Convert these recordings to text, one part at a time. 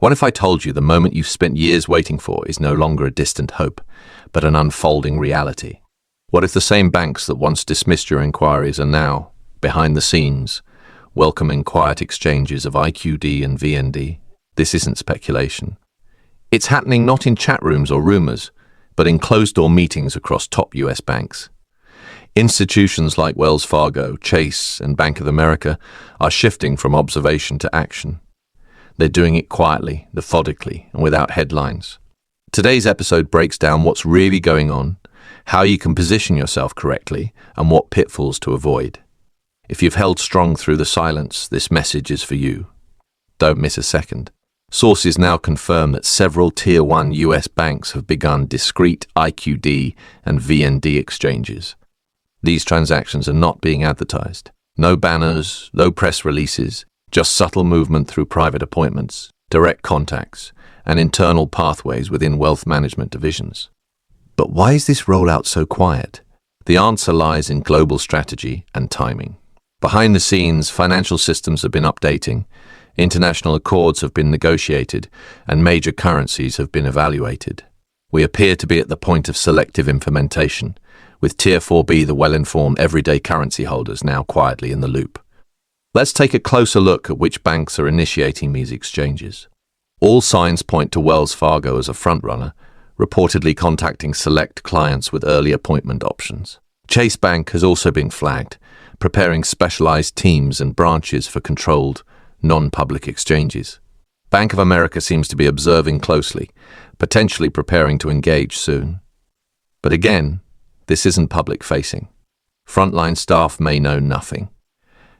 What if I told you the moment you've spent years waiting for is no longer a distant hope, but an unfolding reality? What if the same banks that once dismissed your inquiries are now, behind the scenes, welcoming quiet exchanges of IQD and VND? This isn't speculation. It's happening not in chat rooms or rumors, but in closed-door meetings across top US banks. Institutions like Wells Fargo, Chase, and Bank of America are shifting from observation to action. They're doing it quietly, methodically, and without headlines. Today's episode breaks down what's really going on, how you can position yourself correctly, and what pitfalls to avoid. If you've held strong through the silence, this message is for you. Don't miss a second. Sources now confirm that several Tier 1 US banks have begun discrete IQD and VND exchanges. These transactions are not being advertised. No banners, no press releases, just subtle movement through private appointments, direct contacts, and internal pathways within wealth management divisions. But why is this rollout so quiet? The answer lies in global strategy and timing. Behind the scenes, financial systems have been updating, international accords have been negotiated, and major currencies have been evaluated. We appear to be at the point of selective implementation, with Tier 4B, the well-informed everyday currency holders, now quietly in the loop. Let's take a closer look at which banks are initiating these exchanges. All signs point to Wells Fargo as a frontrunner, reportedly contacting select clients with early appointment options. Chase Bank has also been flagged, preparing specialized teams and branches for controlled, non-public exchanges. Bank of America seems to be observing closely, potentially preparing to engage soon. But again, this isn't public-facing. Frontline staff may know nothing.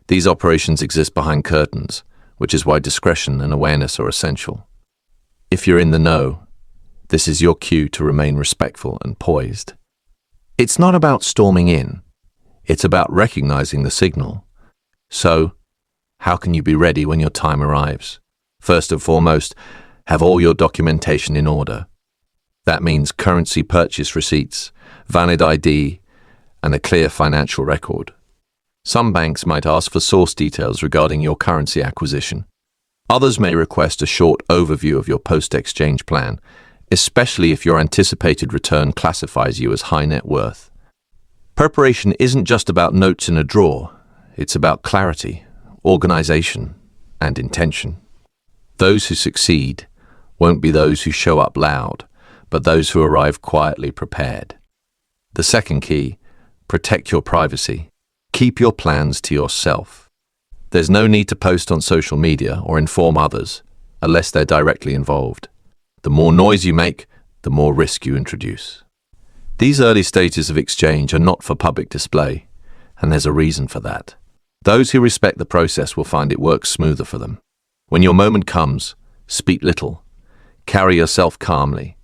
These operations exist behind curtains, which is why discretion and awareness are essential. If you're in the know, this is your cue to remain respectful and poised. It's not about storming in. It's about recognizing the signal. So, how can you be ready when your time arrives? First and foremost, have all your documentation in order. That means currency purchase receipts, valid ID, and a clear financial record. Some banks might ask for source details regarding your currency acquisition. Others may request a short overview of your post-exchange plan, especially if your anticipated return classifies you as high net worth. Preparation isn't just about notes in a drawer. It's about clarity, organization, and intention. Those who succeed won't be those who show up loud, but those who arrive quietly prepared. The second key, protect your privacy. Keep your plans to yourself. There's no need to post on social media or inform others unless they're directly involved. The more noise you make, the more risk you introduce. These early stages of exchange are not for public display, and there's a reason for that. Those who respect the process will find it works smoother for them. When your moment comes, speak little, carry yourself calmly,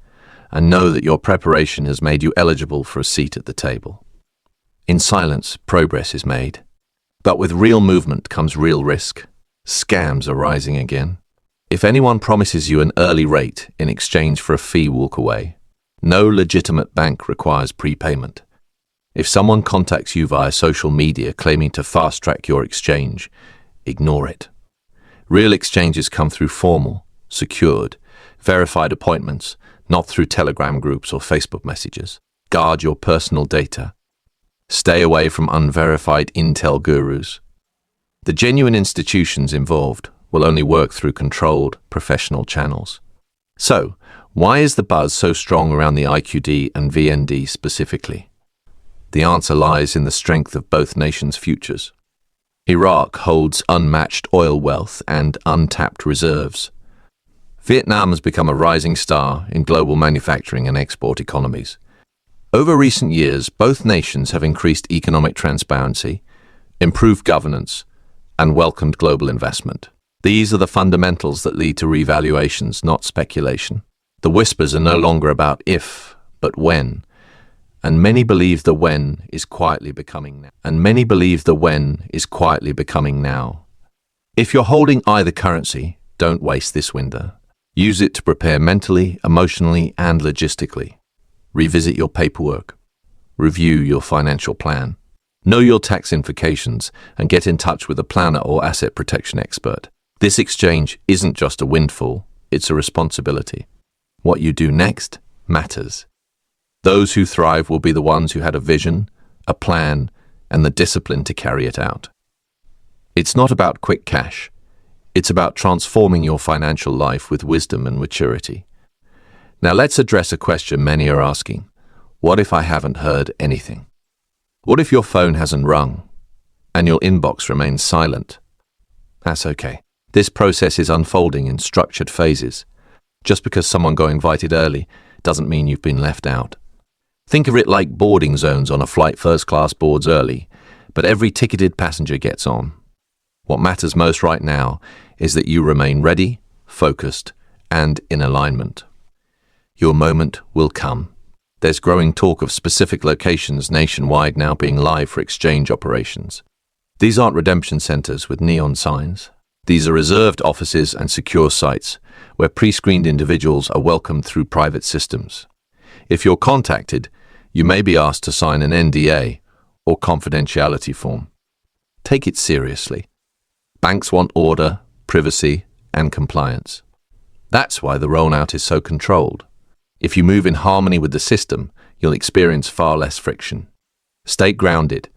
and know that your preparation has made you eligible for a seat at the table. In silence, progress is made. But with real movement comes real risk. Scams are rising again. If anyone promises you an early rate in exchange for a fee, walk away. No legitimate bank requires prepayment. If someone contacts you via social media claiming to fast-track your exchange, ignore it. Real exchanges come through formal, secured, verified appointments, not through Telegram groups or Facebook messages. Guard your personal data. Stay away from unverified intel gurus. The genuine institutions involved will only work through controlled, professional channels. So, why is the buzz so strong around the IQD and VND specifically? The answer lies in the strength of both nations' futures. Iraq holds unmatched oil wealth and untapped reserves. Vietnam has become a rising star in global manufacturing and export economies. Over recent years, both nations have increased economic transparency, improved governance, and welcomed global investment. These are the fundamentals that lead to revaluations, not speculation. The whispers are no longer about if, but when, and many believe the when is quietly becoming now. If you're holding either currency, don't waste this window. Use it to prepare mentally, emotionally, and logistically. Revisit your paperwork. Review your financial plan. Know your tax implications and get in touch with a planner or asset protection expert. This exchange isn't just a windfall, it's a responsibility. What you do next matters. Those who thrive will be the ones who had a vision, a plan, and the discipline to carry it out. It's not about quick cash. It's about transforming your financial life with wisdom and maturity. Now let's address a question many are asking. What if I haven't heard anything? What if your phone hasn't rung and your inbox remains silent? That's okay. This process is unfolding in structured phases. Just because someone got invited early doesn't mean you've been left out. Think of it like boarding zones on a flight. First class boards early, but every ticketed passenger gets on. What matters most right now is that you remain ready, focused, and in alignment. Your moment will come. There's growing talk of specific locations nationwide now being live for exchange operations. These aren't redemption centers with neon signs. These are reserved offices and secure sites where pre-screened individuals are welcomed through private systems. If you're contacted, you may be asked to sign an NDA or confidentiality form. Take it seriously. Banks want order, privacy, and compliance. That's why the rollout is so controlled. If you move in harmony with the system, you'll experience far less friction. Stay grounded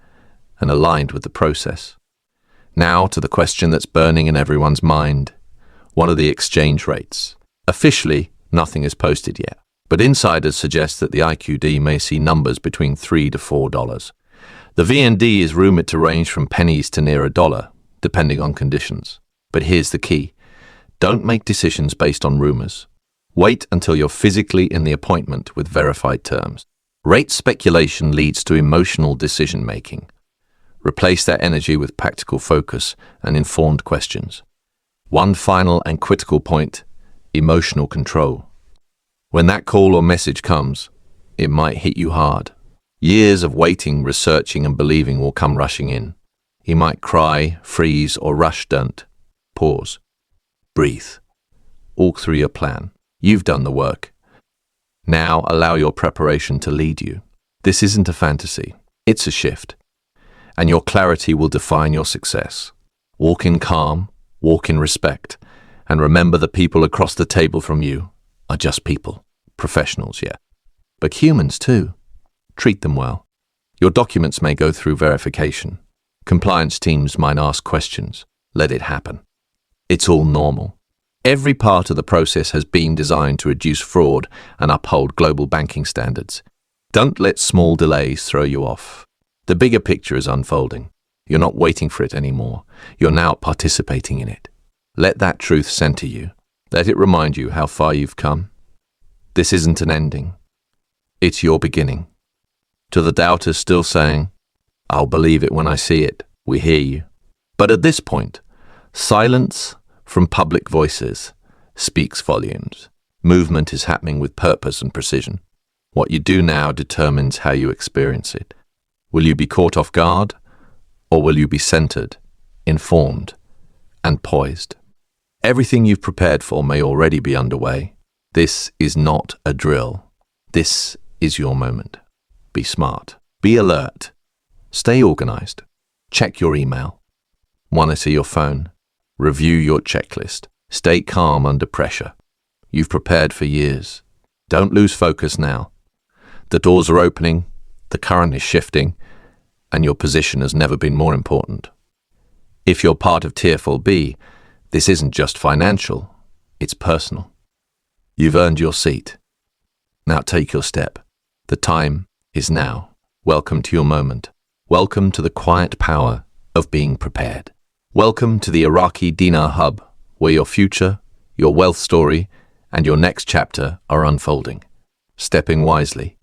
and aligned with the process. Now to the question that's burning in everyone's mind. What are the exchange rates? Officially, nothing is posted yet, but insiders suggest that the IQD may see numbers between $3 to $4. The VND is rumored to range from pennies to near $1, depending on conditions. But here's the key. Don't make decisions based on rumors. Wait until you're physically in the appointment with verified terms. Rate speculation leads to emotional decision-making. Replace that energy with practical focus and informed questions. One final and critical point, emotional control. When that call or message comes, it might hit you hard. Years of waiting, researching, and believing will come rushing in. You might cry, freeze, or rush. Don't. Pause. Breathe. Walk through your plan. You've done the work. Now allow your preparation to lead you. This isn't a fantasy. It's a shift. And your clarity will define your success. Walk in calm, walk in respect, and remember the people across the table from you are just people, professionals, yeah, but humans too. Treat them well. Your documents may go through verification. Compliance teams might ask questions. Let it happen. It's all normal. Every part of the process has been designed to reduce fraud and uphold global banking standards. Don't let small delays throw you off. The bigger picture is unfolding. You're not waiting for it anymore. You're now participating in it. Let that truth center you. Let it remind you how far you've come. This isn't an ending. It's your beginning. To the doubters still saying, I'll believe it when I see it, we hear you. But at this point, silence from public voices speaks volumes. Movement is happening with purpose and precision. What you do now determines how you experience it. Will you be caught off guard, or will you be centered, informed, and poised? Everything you've prepared for may already be underway. This is not a drill. This is your moment. Be smart. Be alert. Stay organized. Check your email. Monitor your phone. Review your checklist. Stay calm under pressure. You've prepared for years. Don't lose focus now. The doors are opening, the current is shifting, and your position has never been more important. If you're part of Tier 4B, this isn't just financial, it's personal. You've earned your seat. Now take your step. The time is now. Welcome to your moment. Welcome to the quiet power of being prepared. Welcome to the Iraqi Dinar Hub, where your future, your wealth story, and your next chapter are unfolding. Stepping wisely,